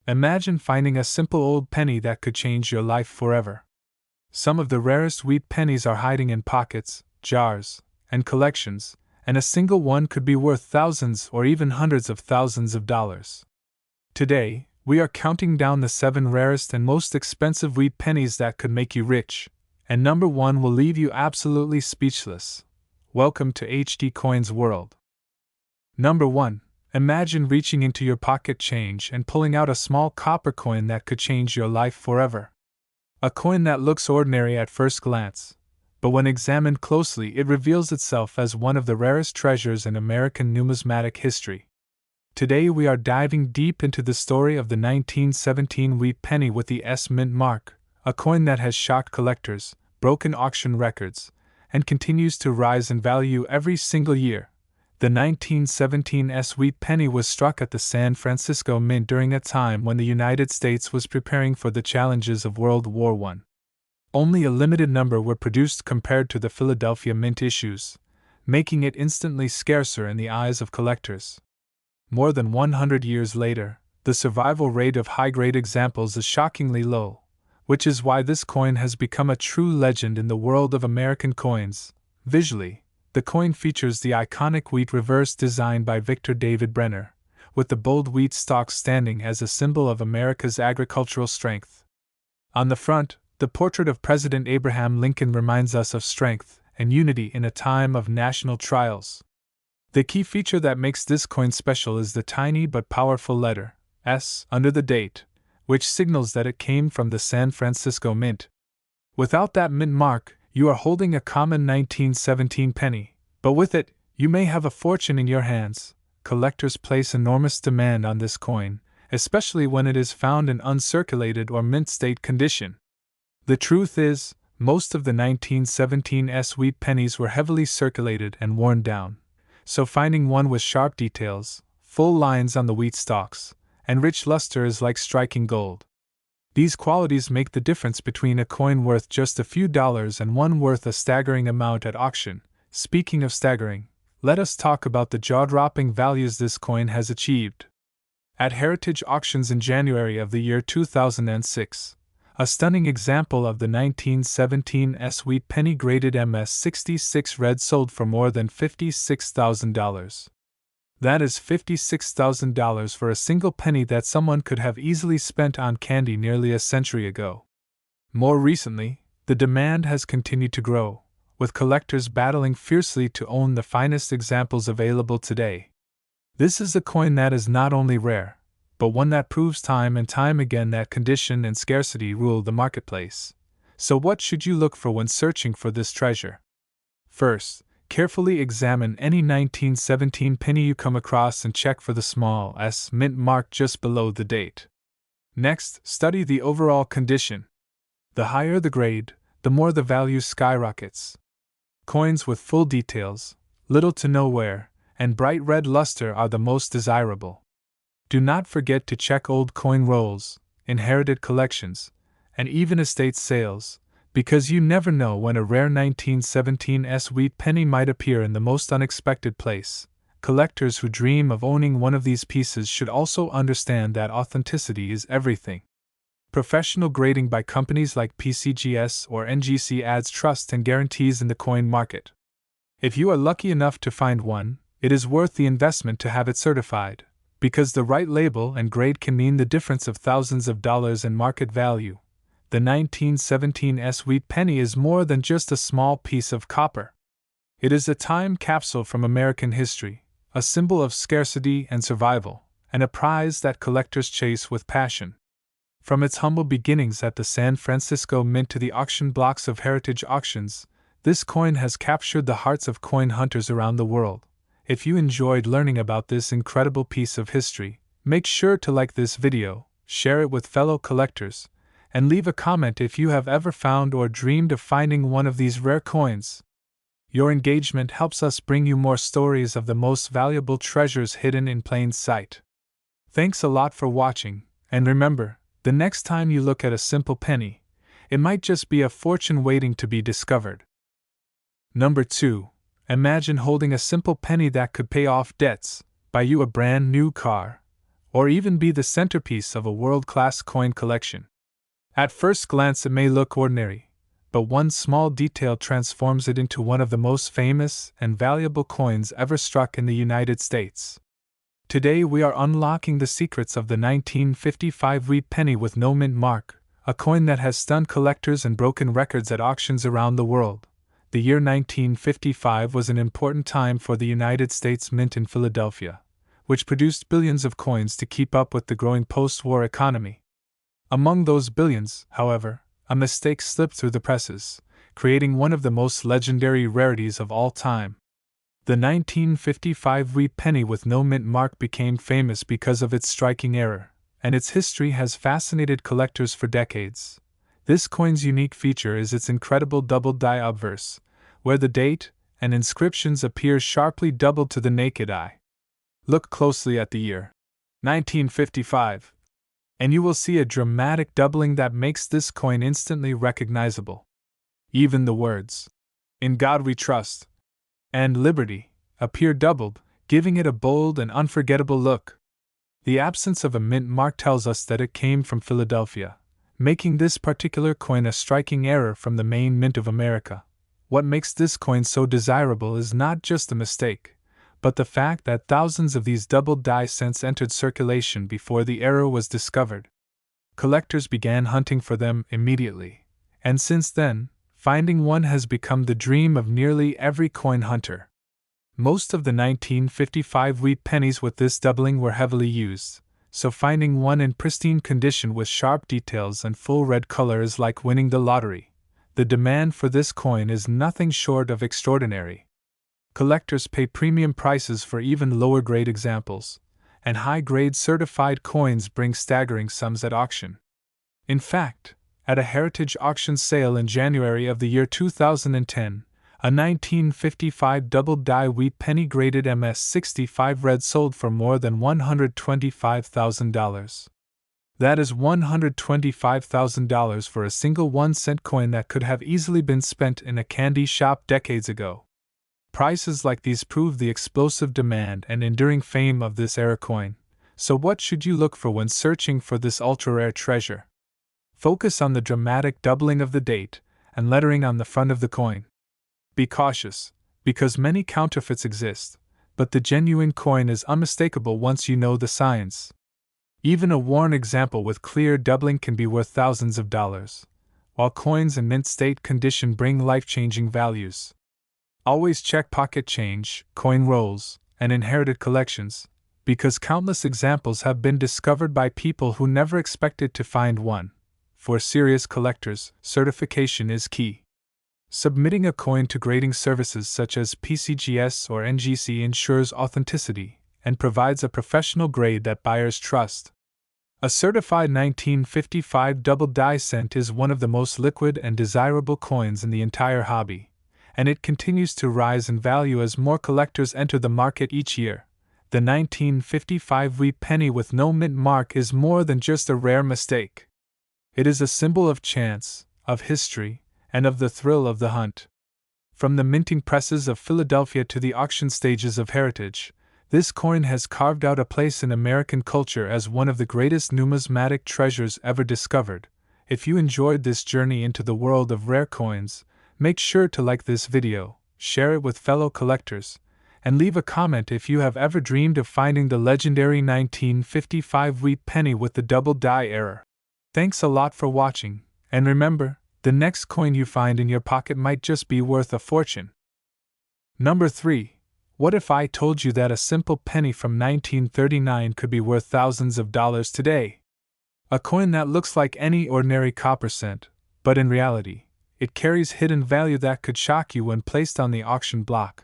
Imagine finding a simple old penny that could change your life forever. Some of the rarest wheat pennies are hiding in pockets, jars, and collections, and a single one could be worth thousands or even hundreds of thousands of dollars. Today, we are counting down the 7 rarest and most expensive wheat pennies that could make you rich, and number 1 will leave you absolutely speechless. Welcome to HD Coins World. Number 1. Imagine reaching into your pocket change and pulling out a small copper coin that could change your life forever. A coin that looks ordinary at first glance, but when examined closely it reveals itself as one of the rarest treasures in American numismatic history. Today we are diving deep into the story of the 1917 wheat penny with the S mint mark, a coin that has shocked collectors, broken auction records, and continues to rise in value every single year. The 1917 S wheat penny was struck at the San Francisco Mint during a time when the United States was preparing for the challenges of World War I. Only a limited number were produced compared to the Philadelphia Mint issues, making it instantly scarcer in the eyes of collectors. More than 100 years later, the survival rate of high-grade examples is shockingly low, which is why this coin has become a true legend in the world of American coins. Visually, the coin features the iconic wheat reverse design by Victor David Brenner, with the bold wheat stalks standing as a symbol of America's agricultural strength. On the front, the portrait of President Abraham Lincoln reminds us of strength and unity in a time of national trials. The key feature that makes this coin special is the tiny but powerful letter S under the date, which signals that it came from the San Francisco Mint. Without that mint mark, you are holding a common 1917 penny, but with it, you may have a fortune in your hands. Collectors place enormous demand on this coin, especially when it is found in uncirculated or mint state condition. The truth is, most of the 1917 S wheat pennies were heavily circulated and worn down, so finding one with sharp details, full lines on the wheat stalks, and rich luster is like striking gold. These qualities make the difference between a coin worth just a few dollars and one worth a staggering amount at auction. Speaking of staggering, let us talk about the jaw-dropping values this coin has achieved. At Heritage Auctions in January of the year 2006, a stunning example of the 1917 S wheat penny graded MS66 red sold for more than $56,000. That is $56,000 for a single penny that someone could have easily spent on candy nearly a century ago. More recently, the demand has continued to grow, with collectors battling fiercely to own the finest examples available today. This is a coin that is not only rare, but one that proves time and time again that condition and scarcity rule the marketplace. So what should you look for when searching for this treasure? First, carefully examine any 1917 penny you come across and check for the small S mint mark just below the date. Next, study the overall condition. The higher the grade, the more the value skyrockets. Coins with full details, little to no wear, and bright red luster are the most desirable. Do not forget to check old coin rolls, inherited collections, and even estate sales, because you never know when a rare 1917 S wheat penny might appear in the most unexpected place. Collectors who dream of owning one of these pieces should also understand that authenticity is everything. Professional grading by companies like PCGS or NGC adds trust and guarantees in the coin market. If you are lucky enough to find one, it is worth the investment to have it certified, because the right label and grade can mean the difference of thousands of dollars in market value. The 1917 S wheat penny is more than just a small piece of copper. It is a time capsule from American history, a symbol of scarcity and survival, and a prize that collectors chase with passion. From its humble beginnings at the San Francisco Mint to the auction blocks of Heritage Auctions, this coin has captured the hearts of coin hunters around the world. If you enjoyed learning about this incredible piece of history, make sure to like this video, share it with fellow collectors, and leave a comment if you have ever found or dreamed of finding one of these rare coins. Your engagement helps us bring you more stories of the most valuable treasures hidden in plain sight. Thanks a lot for watching, and remember, the next time you look at a simple penny, it might just be a fortune waiting to be discovered. Number 2. Imagine holding a simple penny that could pay off debts, buy you a brand new car, or even be the centerpiece of a world-class coin collection. At first glance, it may look ordinary, but one small detail transforms it into one of the most famous and valuable coins ever struck in the United States. Today we are unlocking the secrets of the 1955 wheat penny with no mint mark, a coin that has stunned collectors and broken records at auctions around the world. The year 1955 was an important time for the United States Mint in Philadelphia, which produced billions of coins to keep up with the growing post-war economy. Among those billions, however, a mistake slipped through the presses, creating one of the most legendary rarities of all time. The 1955 wheat penny with no mint mark became famous because of its striking error, and its history has fascinated collectors for decades. This coin's unique feature is its incredible double-die obverse, where the date and inscriptions appear sharply doubled to the naked eye. Look closely at the year, 1955, and you will see a dramatic doubling that makes this coin instantly recognizable. Even the words, "In God We Trust," and "Liberty," appear doubled, giving it a bold and unforgettable look. The absence of a mint mark tells us that it came from Philadelphia, making this particular coin a striking error from the main mint of America. What makes this coin so desirable is not just the mistake, but the fact that thousands of these doubled die cents entered circulation before the error was discovered. Collectors began hunting for them immediately, and since then, finding one has become the dream of nearly every coin hunter. Most of the 1955 wheat pennies with this doubling were heavily used, so finding one in pristine condition with sharp details and full red color is like winning the lottery. The demand for this coin is nothing short of extraordinary. Collectors pay premium prices for even lower-grade examples, and high-grade certified coins bring staggering sums at auction. In fact, at a heritage auction sale in January of the year 2010, a 1955 double-die wheat penny graded MS-65 red sold for more than $125,000. That is $125,000 for a single 1-cent coin that could have easily been spent in a candy shop decades ago. Prices like these prove the explosive demand and enduring fame of this era coin. So what should you look for when searching for this ultra-rare treasure? Focus on the dramatic doubling of the date and lettering on the front of the coin. Be cautious, because many counterfeits exist, but the genuine coin is unmistakable once you know the signs. Even a worn example with clear doubling can be worth thousands of dollars, while coins in mint state condition bring life-changing values. Always check pocket change, coin rolls, and inherited collections, because countless examples have been discovered by people who never expected to find one. For serious collectors, certification is key. Submitting a coin to grading services such as PCGS or NGC ensures authenticity and provides a professional grade that buyers trust. A certified 1955 double die cent is one of the most liquid and desirable coins in the entire hobby, and it continues to rise in value as more collectors enter the market each year. The 1955 wheat penny with no mint mark is more than just a rare mistake. It is a symbol of chance, of history, and of the thrill of the hunt. From the minting presses of Philadelphia to the auction stages of heritage, this coin has carved out a place in American culture as one of the greatest numismatic treasures ever discovered. If you enjoyed this journey into the world of rare coins, make sure to like this video, share it with fellow collectors, and leave a comment if you have ever dreamed of finding the legendary 1955 wheat penny with the double die error. Thanks a lot for watching, and remember, the next coin you find in your pocket might just be worth a fortune. Number 3. What if I told you that a simple penny from 1939 could be worth thousands of dollars today? A coin that looks like any ordinary copper cent, but in reality, it carries hidden value that could shock you when placed on the auction block.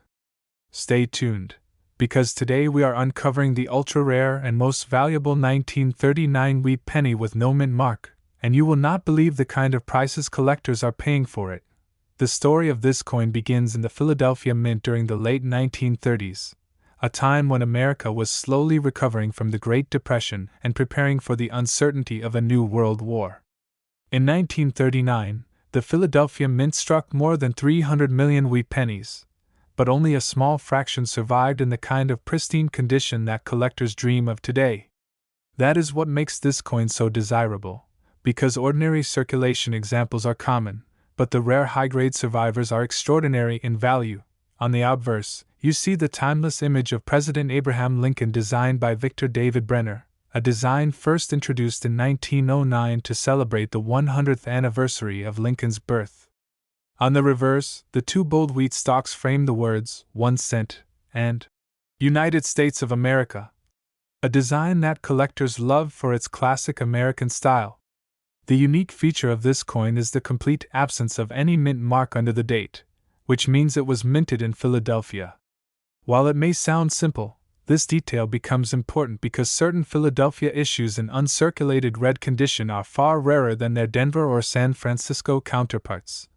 Stay tuned, because today we are uncovering the ultra-rare and most valuable 1939 wheat penny with no mint mark, and you will not believe the kind of prices collectors are paying for it. The story of this coin begins in the Philadelphia Mint during the late 1930s, a time when America was slowly recovering from the Great Depression and preparing for the uncertainty of a new world war. In 1939, the Philadelphia Mint struck more than 300 million wheat pennies, but only a small fraction survived in the kind of pristine condition that collectors dream of today. That is what makes this coin so desirable, because ordinary circulation examples are common, but the rare high-grade survivors are extraordinary in value. On the obverse, you see the timeless image of President Abraham Lincoln designed by Victor David Brenner, a design first introduced in 1909 to celebrate the 100th anniversary of Lincoln's birth. On the reverse, the two bold wheat stalks frame the words 1 cent and United States of America, a design that collectors love for its classic American style. The unique feature of this coin is the complete absence of any mint mark under the date, which means it was minted in Philadelphia. While it may sound simple, this detail becomes important because certain Philadelphia issues in uncirculated red condition are far rarer than their Denver or San Francisco counterparts.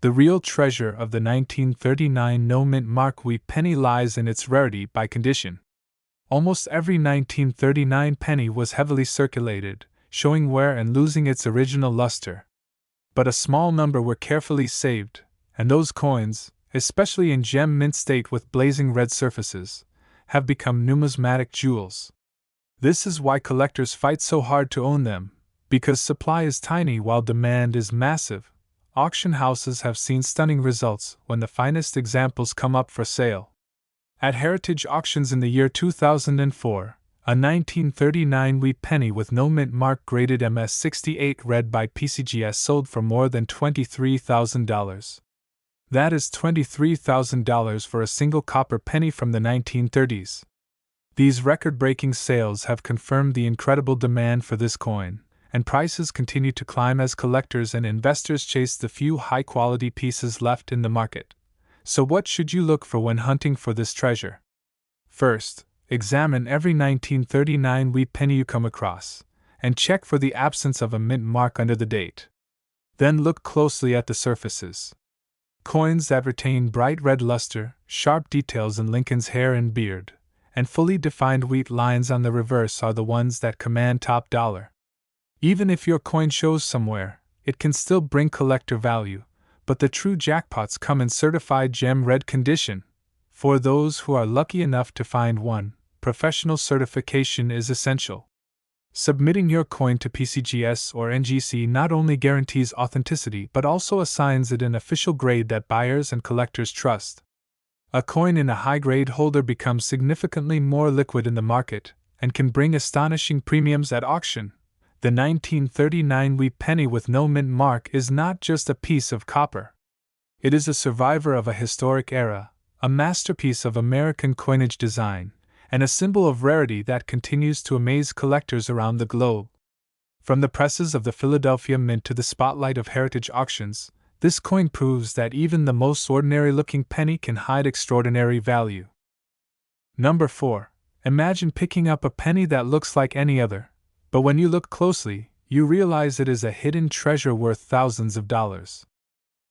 The real treasure of the 1939 no-mint mark wheat penny lies in its rarity by condition. Almost every 1939 penny was heavily circulated, showing wear and losing its original luster. But a small number were carefully saved, and those coins, especially in gem mint state with blazing red surfaces, have become numismatic jewels. This is why collectors fight so hard to own them, because supply is tiny while demand is massive. Auction houses have seen stunning results when the finest examples come up for sale. At heritage auctions in the year 2004, a 1939 wheat penny with no mint mark graded MS68 red by PCGS sold for more than $23,000. That is $23,000 for a single copper penny from the 1930s. These record-breaking sales have confirmed the incredible demand for this coin, and prices continue to climb as collectors and investors chase the few high-quality pieces left in the market. So what should you look for when hunting for this treasure? First, examine every 1939 wheat penny you come across, and check for the absence of a mint mark under the date. Then look closely at the surfaces. Coins that retain bright red luster, sharp details in Lincoln's hair and beard, and fully defined wheat lines on the reverse are the ones that command top dollar. Even if your coin shows somewhere, it can still bring collector value, but the true jackpots come in certified gem red condition. For those who are lucky enough to find one, professional certification is essential. Submitting your coin to PCGS or NGC not only guarantees authenticity but also assigns it an official grade that buyers and collectors trust. A coin in a high-grade holder becomes significantly more liquid in the market and can bring astonishing premiums at auction. The 1939 wheat penny with no mint mark is not just a piece of copper. It is a survivor of a historic era, a masterpiece of American coinage design, and a symbol of rarity that continues to amaze collectors around the globe. From the presses of the Philadelphia Mint to the spotlight of heritage auctions, this coin proves that even the most ordinary-looking penny can hide extraordinary value. Number 4. Imagine picking up a penny that looks like any other, but when you look closely, you realize it is a hidden treasure worth thousands of dollars.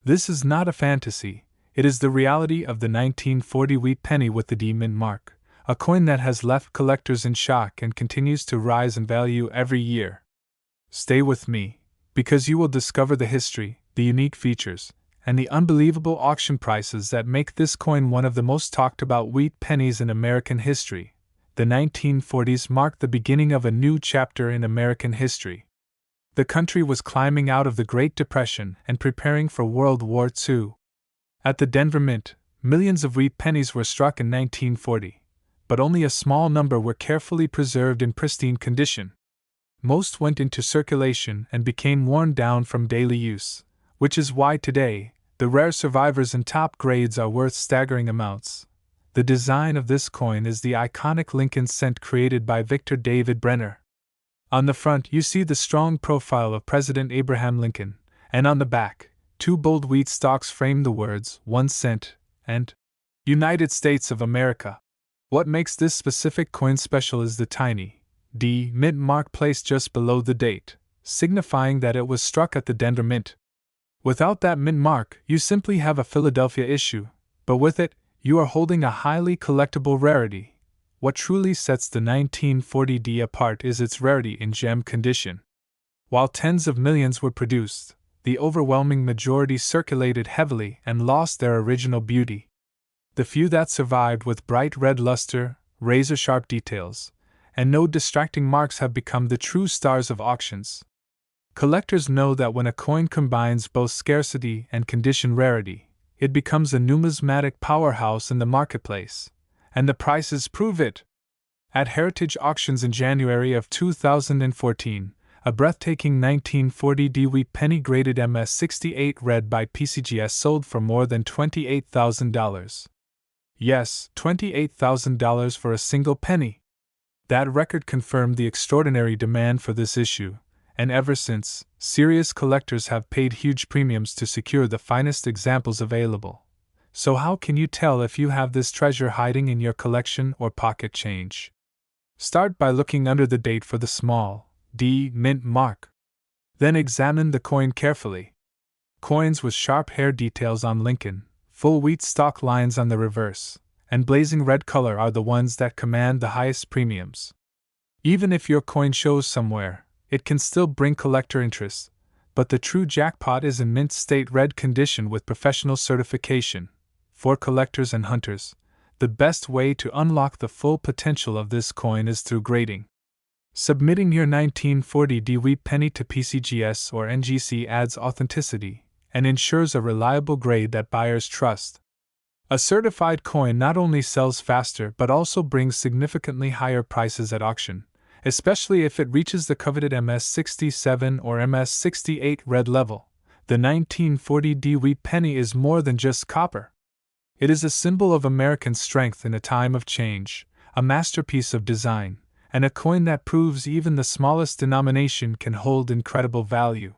This is not a fantasy, it is the reality of the 1940 wheat penny with the D mint mark, a coin that has left collectors in shock and continues to rise in value every year. Stay with me, because you will discover the history, the unique features, and the unbelievable auction prices that make this coin one of the most talked about wheat pennies in American history. The 1940s marked the beginning of a new chapter in American history. The country was climbing out of the Great Depression and preparing for World War II. At the Denver Mint, millions of wheat pennies were struck in 1940, but only a small number were carefully preserved in pristine condition. Most went into circulation and became worn down from daily use, which is why today, the rare survivors in top grades are worth staggering amounts. The design of this coin is the iconic Lincoln cent created by Victor David Brenner. On the front you see the strong profile of President Abraham Lincoln, and on the back, two bold wheat stalks frame the words 1 cent and United States of America. What makes this specific coin special is the tiny D mint mark placed just below the date, signifying that it was struck at the Denver Mint. Without that mint mark, you simply have a Philadelphia issue, but with it, you are holding a highly collectible rarity. What truly sets the 1940 D apart is its rarity in gem condition. While tens of millions were produced, the overwhelming majority circulated heavily and lost their original beauty. The few that survived with bright red luster, razor-sharp details, and no distracting marks have become the true stars of auctions. Collectors know that when a coin combines both scarcity and condition rarity, it becomes a numismatic powerhouse in the marketplace, and the prices prove it. At Heritage Auctions in January of 2014, a breathtaking 1940 Dewey penny graded MS-68 red by PCGS sold for more than $28,000. Yes, $28,000 for a single penny. That record confirmed the extraordinary demand for this issue, and ever since, serious collectors have paid huge premiums to secure the finest examples available. So how can you tell if you have this treasure hiding in your collection or pocket change? Start by looking under the date for the small D mint mark. Then examine the coin carefully. Coins with sharp hair details on Lincoln, full wheat stalk lines on the reverse, and blazing red color are the ones that command the highest premiums. Even if your coin shows somewhere, it can still bring collector interest, but the true jackpot is in mint state red condition with professional certification. For collectors and hunters, the best way to unlock the full potential of this coin is through grading. Submitting your 1940 Dewey penny to PCGS or NGC adds authenticity and ensures a reliable grade that buyers trust. A certified coin not only sells faster but also brings significantly higher prices at auction, especially if it reaches the coveted MS-67 or MS-68 red level. The 1940 Dewey penny is more than just copper. It is a symbol of American strength in a time of change, a masterpiece of design, and a coin that proves even the smallest denomination can hold incredible value.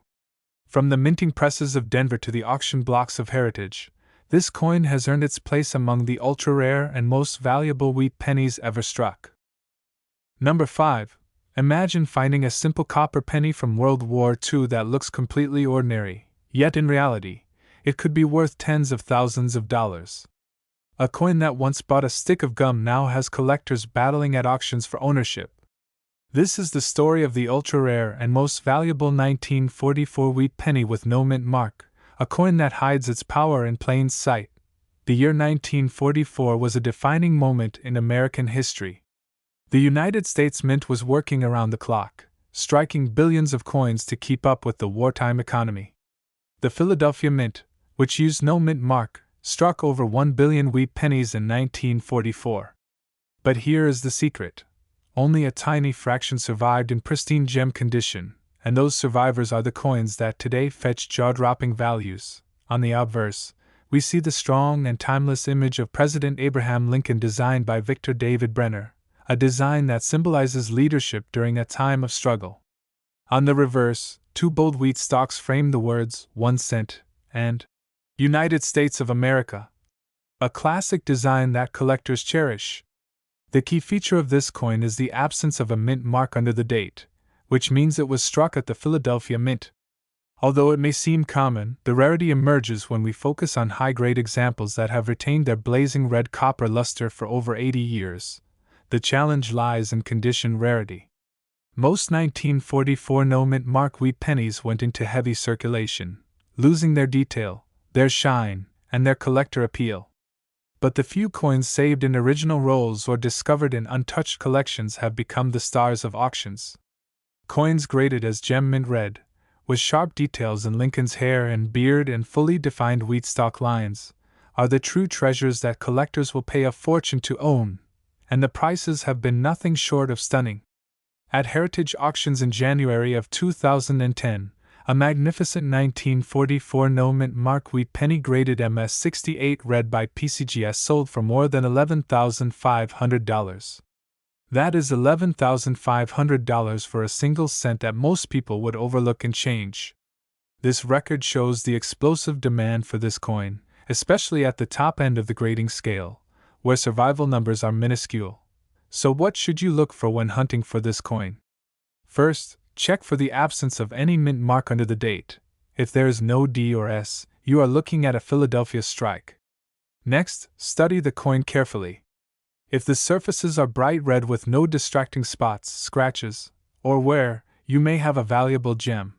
From the minting presses of Denver to the auction blocks of Heritage, this coin has earned its place among the ultra-rare and most valuable wheat pennies ever struck. Number 5. Imagine finding a simple copper penny from World War II that looks completely ordinary, yet in reality, it could be worth tens of thousands of dollars. A coin that once bought a stick of gum now has collectors battling at auctions for ownership. This is the story of the ultra-rare and most valuable 1944 wheat penny with no mint mark, a coin that hides its power in plain sight. The year 1944 was a defining moment in American history. The United States Mint was working around the clock, striking billions of coins to keep up with the wartime economy. The Philadelphia Mint, which used no mint mark, struck over 1 billion wheat pennies in 1944. But here is the secret. Only a tiny fraction survived in pristine gem condition, and those survivors are the coins that today fetch jaw-dropping values. On the obverse, we see the strong and timeless image of President Abraham Lincoln designed by Victor David Brenner, a design that symbolizes leadership during a time of struggle. On the reverse, two bold wheat stalks frame the words 1 cent and United States of America, a classic design that collectors cherish. The key feature of this coin is the absence of a mint mark under the date, which means it was struck at the Philadelphia Mint. Although it may seem common, the rarity emerges when we focus on high-grade examples that have retained their blazing red copper luster for over 80 years. The challenge lies in condition rarity. Most 1944 no-mint mark wheat pennies went into heavy circulation, losing their detail, their shine, and their collector appeal. But the few coins saved in original rolls or discovered in untouched collections have become the stars of auctions. Coins graded as gem mint red, with sharp details in Lincoln's hair and beard and fully defined wheat stalk lines, are the true treasures that collectors will pay a fortune to own, and the prices have been nothing short of stunning. At Heritage Auctions in January of 2010, a magnificent 1944 no-mint mark wheat penny graded MS-68 red by PCGS sold for more than $11,500. That is $11,500 for a single cent that most people would overlook in change. This record shows the explosive demand for this coin, especially at the top end of the grading scale, where survival numbers are minuscule. So what should you look for when hunting for this coin? First, check for the absence of any mint mark under the date. If there is no D or S, you are looking at a Philadelphia strike. Next, study the coin carefully. If the surfaces are bright red with no distracting spots, scratches, or wear, you may have a valuable gem.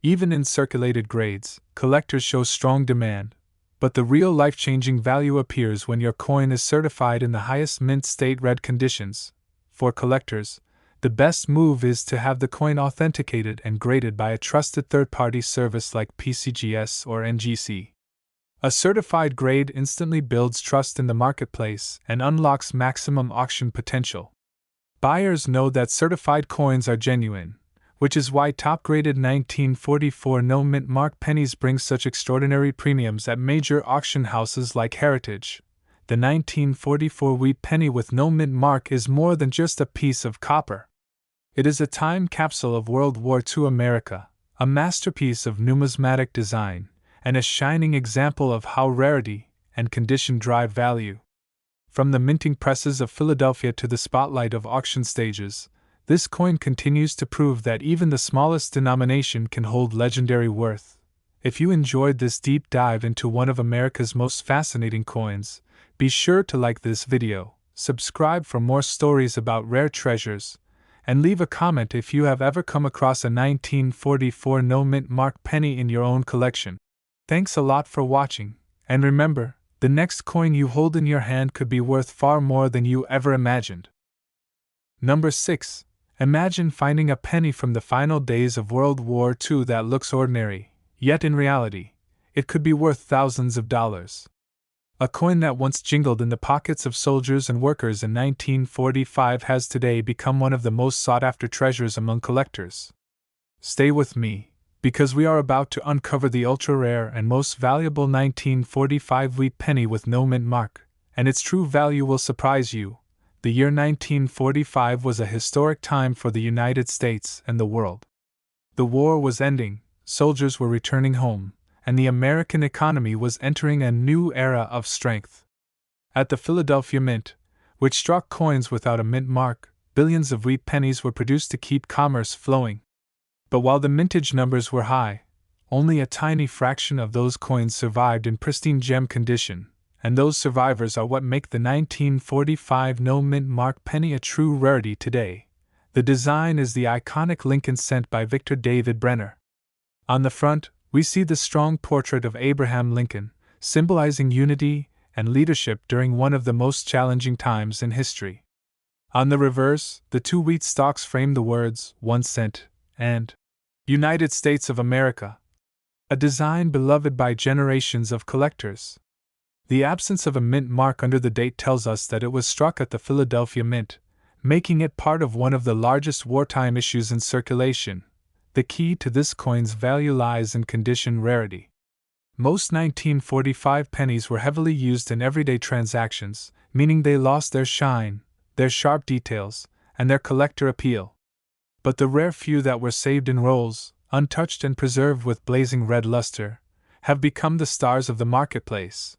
Even in circulated grades, collectors show strong demand, but the real life-changing value appears when your coin is certified in the highest mint state red conditions. For collectors, the best move is to have the coin authenticated and graded by a trusted third-party service like PCGS or NGC. A certified grade instantly builds trust in the marketplace and unlocks maximum auction potential. Buyers know that certified coins are genuine, which is why top-graded 1944 no-mint mark pennies bring such extraordinary premiums at major auction houses like Heritage. The 1944 wheat penny with no-mint mark is more than just a piece of copper. It is a time capsule of World War II America, a masterpiece of numismatic design, and a shining example of how rarity and condition drive value. From the minting presses of Philadelphia to the spotlight of auction stages, this coin continues to prove that even the smallest denomination can hold legendary worth. If you enjoyed this deep dive into one of America's most fascinating coins, be sure to like this video, subscribe for more stories about rare treasures, and leave a comment if you have ever come across a 1944 no-mint mark penny in your own collection. Thanks a lot for watching, and remember, the next coin you hold in your hand could be worth far more than you ever imagined. Number 6. Imagine finding a penny from the final days of World War II that looks ordinary, yet in reality, it could be worth thousands of dollars. A coin that once jingled in the pockets of soldiers and workers in 1945 has today become one of the most sought-after treasures among collectors. Stay with me, because we are about to uncover the ultra-rare and most valuable 1945 wheat penny with no mint mark, and its true value will surprise you. The year 1945 was a historic time for the United States and the world. The war was ending, soldiers were returning home, and the American economy was entering a new era of strength. At the Philadelphia Mint, which struck coins without a mint mark, billions of wheat pennies were produced to keep commerce flowing. But while the mintage numbers were high, only a tiny fraction of those coins survived in pristine gem condition, and those survivors are what make the 1945 no-mint mark penny a true rarity today. The design is the iconic Lincoln cent by Victor David Brenner. On the front, we see the strong portrait of Abraham Lincoln, symbolizing unity and leadership during one of the most challenging times in history. On the reverse, the two wheat stalks frame the words 1 cent and United States of America, a design beloved by generations of collectors. The absence of a mint mark under the date tells us that it was struck at the Philadelphia Mint, making it part of one of the largest wartime issues in circulation. The key to this coin's value lies in condition rarity. Most 1945 pennies were heavily used in everyday transactions, meaning they lost their shine, their sharp details, and their collector appeal. But the rare few that were saved in rolls, untouched and preserved with blazing red luster, have become the stars of the marketplace.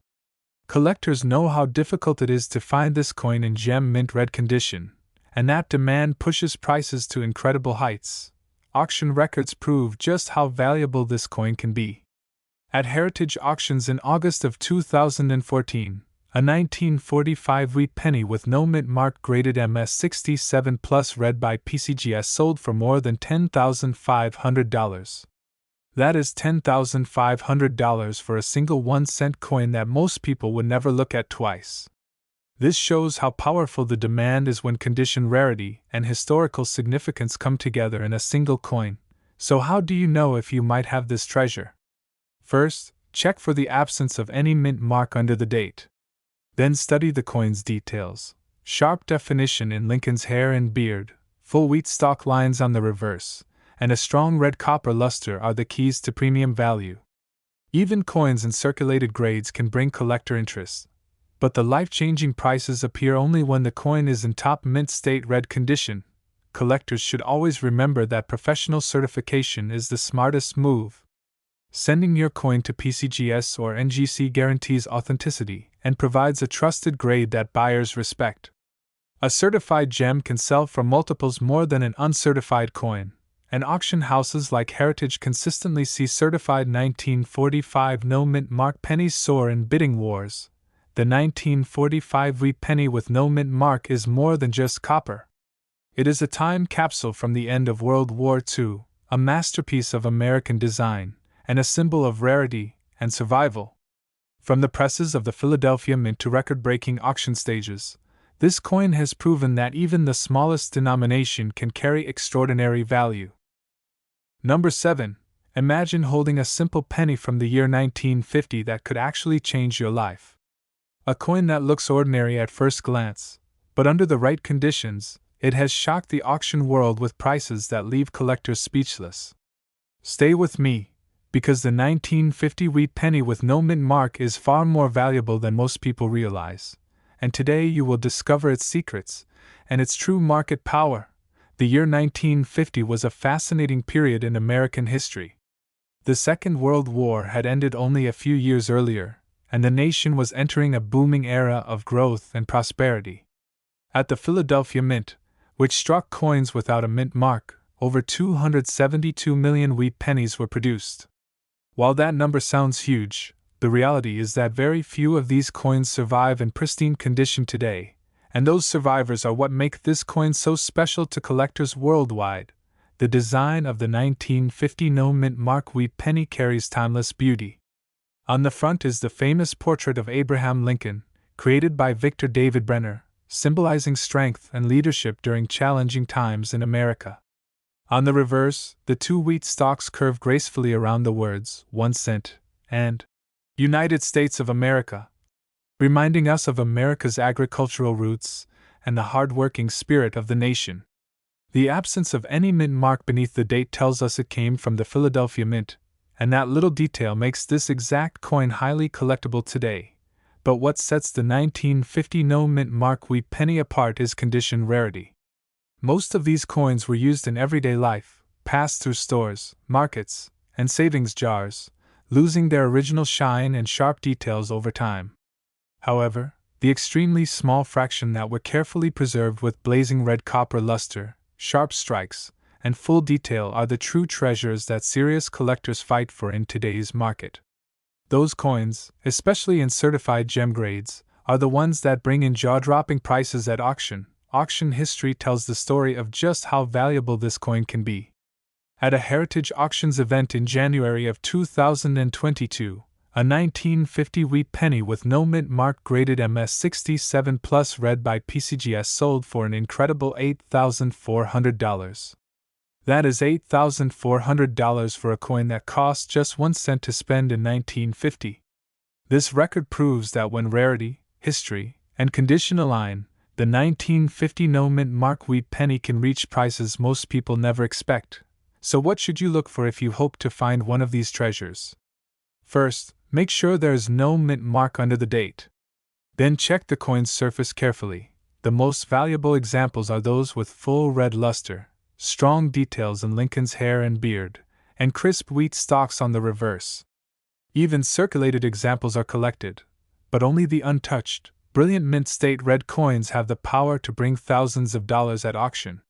Collectors know how difficult it is to find this coin in gem mint red condition, and that demand pushes prices to incredible heights. Auction records prove just how valuable this coin can be. At Heritage Auctions in August of 2014, a 1945 wheat penny with no mint mark graded MS67 Plus read by PCGS sold for more than $10,500. That is $10,500 for a single 1-cent coin that most people would never look at twice. This shows how powerful the demand is when condition rarity and historical significance come together in a single coin. So how do you know if you might have this treasure? First, check for the absence of any mint mark under the date. Then study the coin's details. Sharp definition in Lincoln's hair and beard, full wheat stalk lines on the reverse, and a strong red copper luster are the keys to premium value. Even coins in circulated grades can bring collector interest, but the life-changing prices appear only when the coin is in top mint state red condition. Collectors should always remember that professional certification is the smartest move. Sending your coin to PCGS or NGC guarantees authenticity and provides a trusted grade that buyers respect. A certified gem can sell for multiples more than an uncertified coin, and auction houses like Heritage consistently see certified 1945 no mint mark pennies soar in bidding wars. The 1945 wheat penny with no mint mark is more than just copper. It is a time capsule from the end of World War II, a masterpiece of American design, and a symbol of rarity and survival. From the presses of the Philadelphia Mint to record-breaking auction stages, this coin has proven that even the smallest denomination can carry extraordinary value. Number 7. Imagine holding a simple penny from the year 1950 that could actually change your life. A coin that looks ordinary at first glance, but under the right conditions, it has shocked the auction world with prices that leave collectors speechless. Stay with me, because the 1950 wheat penny with no mint mark is far more valuable than most people realize, and today you will discover its secrets and its true market power. The year 1950 was a fascinating period in American history. The Second World War had ended only a few years earlier, and the nation was entering a booming era of growth and prosperity. At the Philadelphia Mint, which struck coins without a mint mark, over 272 million wheat pennies were produced. While that number sounds huge, the reality is that very few of these coins survive in pristine condition today, and those survivors are what make this coin so special to collectors worldwide. The design of the 1950 no mint mark wheat penny carries timeless beauty. On the front is the famous portrait of Abraham Lincoln, created by Victor David Brenner, symbolizing strength and leadership during challenging times in America. On the reverse, the two wheat stalks curve gracefully around the words 1 cent and United States of America, reminding us of America's agricultural roots and the hard-working spirit of the nation. The absence of any mint mark beneath the date tells us it came from the Philadelphia Mint, and that little detail makes this exact coin highly collectible today. But what sets the 1950 no mint mark wheat penny apart is condition rarity. Most of these coins were used in everyday life, passed through stores, markets, and savings jars, losing their original shine and sharp details over time. However, the extremely small fraction that were carefully preserved with blazing red copper luster, sharp strikes, and full detail are the true treasures that serious collectors fight for in today's market. Those coins, especially in certified gem grades, are the ones that bring in jaw-dropping prices at auction. Auction history tells the story of just how valuable this coin can be. At a Heritage Auctions event in January of 2022, a 1950 wheat penny with no mint mark graded MS67 Plus read by PCGS sold for an incredible $8,400. That is $8,400 for a coin that cost just 1 cent to spend in 1950. This record proves that when rarity, history, and condition align, the 1950 no mint mark wheat penny can reach prices most people never expect. So what should you look for if you hope to find one of these treasures? First, make sure there is no mint mark under the date. Then check the coin's surface carefully. The most valuable examples are those with full red luster, strong details in Lincoln's hair and beard, and crisp wheat stalks on the reverse. Even circulated examples are collected, but only the untouched, brilliant mint state red coins have the power to bring thousands of dollars at auction.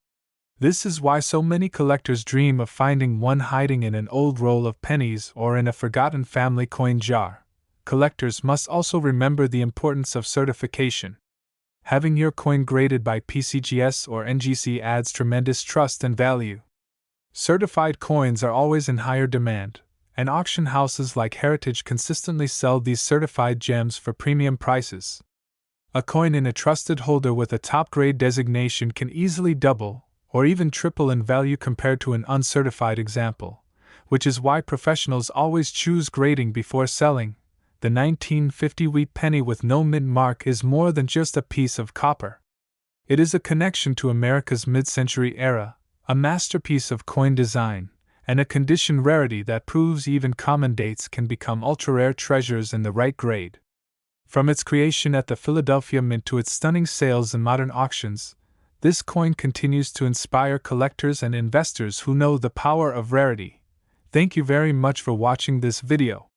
This is why so many collectors dream of finding one hiding in an old roll of pennies or in a forgotten family coin jar. Collectors must also remember the importance of certification. Having your coin graded by PCGS or NGC adds tremendous trust and value. Certified coins are always in higher demand, and auction houses like Heritage consistently sell these certified gems for premium prices. A coin in a trusted holder with a top-grade designation can easily double or even triple in value compared to an uncertified example, which is why professionals always choose grading before selling. The 1950 wheat penny with no mint mark is more than just a piece of copper. It is a connection to America's mid-century era, a masterpiece of coin design, and a condition rarity that proves even common dates can become ultra-rare treasures in the right grade. From its creation at the Philadelphia Mint to its stunning sales in modern auctions, this coin continues to inspire collectors and investors who know the power of rarity. Thank you very much for watching this video.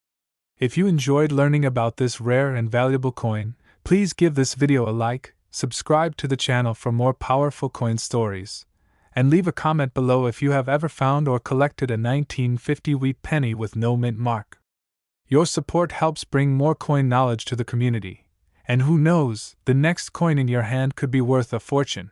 If you enjoyed learning about this rare and valuable coin, please give this video a like, subscribe to the channel for more powerful coin stories, and leave a comment below if you have ever found or collected a 1950 wheat penny with no mint mark. Your support helps bring more coin knowledge to the community, and who knows, the next coin in your hand could be worth a fortune.